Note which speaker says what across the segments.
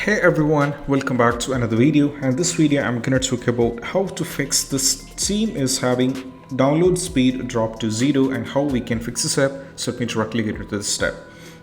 Speaker 1: Hey everyone, welcome back to another video. And this video I'm gonna talk about how to fix this Steam is having download speed drop to 0 and how we can fix this up. So let me directly get into this step.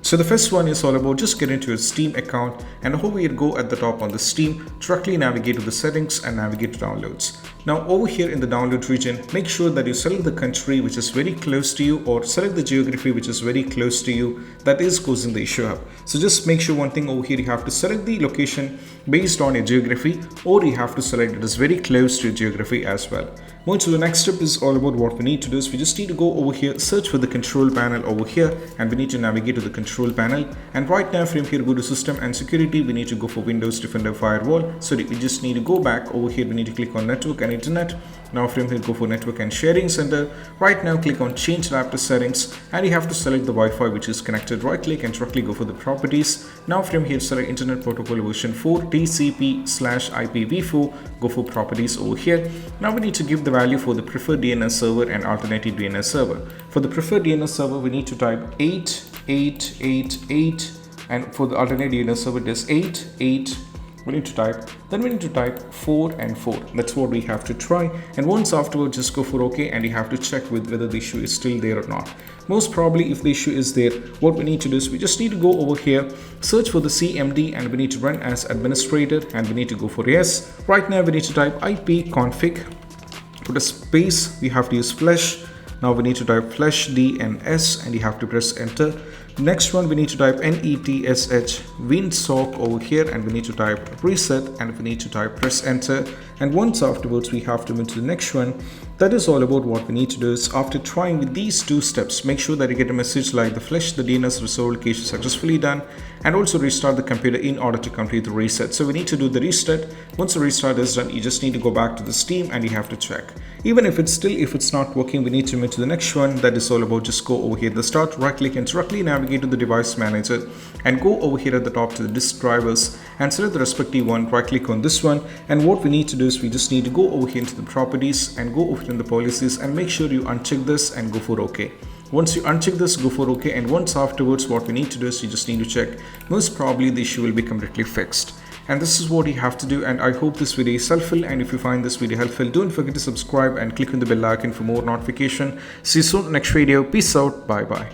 Speaker 1: So the first one is all about just get into your Steam account and how we go at the top on the Steam, directly navigate to the settings and navigate to downloads. Now over here in the download region, make sure that you select the country which is very close to you or select the geography which is very close to you that is causing the issue up. So just make sure one thing over here, you have to select the location based on your geography, or you have to select it is very close to your geography as well. Moving to the next step is all about what we need to do is we just need to go over here, search for the control panel over here, and we need to navigate to the control panel. And right now from here, go to system and security, we need to go for Windows Defender Firewall. So we just need to go back over here, we need to click on network and internet. Now from here, go for network and sharing center. Right now click on change adapter settings and you have to select the Wi-Fi which is connected. Right click and directly go for the properties. Now from here, select internet protocol version 4 TCP/IPv4, go for properties over here. Now we need to give the value for the preferred DNS server and alternative DNS server. For the preferred DNS server, we need to type 8888, and for the alternate DNS server it is 88. We need to type 4 and 4. That's what we have to try. And once afterward, just go for OK, and you have to check with whether the issue is still there or not. Most probably, if the issue is there, what we need to do is we just need to go over here, search for the CMD, and we need to run as administrator, and we need to go for yes. Right now, we need to type ipconfig, put a space, we have to use flash. Now we need to type flash DNS and you have to press enter. Next one, we need to type netsh winsock over here, and we need to type reset and we need to type press enter. And once afterwards, we have to move to the next one. That is all about what we need to do is after trying with these two steps, make sure that you get a message like the flash the DNS resolved cache is successfully done, and also restart the computer in order to complete the reset. So we need to do the restart. Once the restart is done, you just need to go back to the Steam and you have to check. Even if it's not working, we need to move to the next one. That is all about just go over here the start, right click and directly navigate to the device manager and go over here at the top to the disk drivers and select the respective one, right click on this one. And what we need to do is we just need to go over here into the properties and go over in the policies and make sure you uncheck this and go for OK. Once you uncheck this, go for OK, and once afterwards what we need to do is you just need to check. Most probably the issue will be completely fixed. And this is what you have to do, and I hope this video is helpful. And if you find this video helpful, don't forget to subscribe and click on the bell icon for more notification. See you soon next video. Peace out. Bye bye.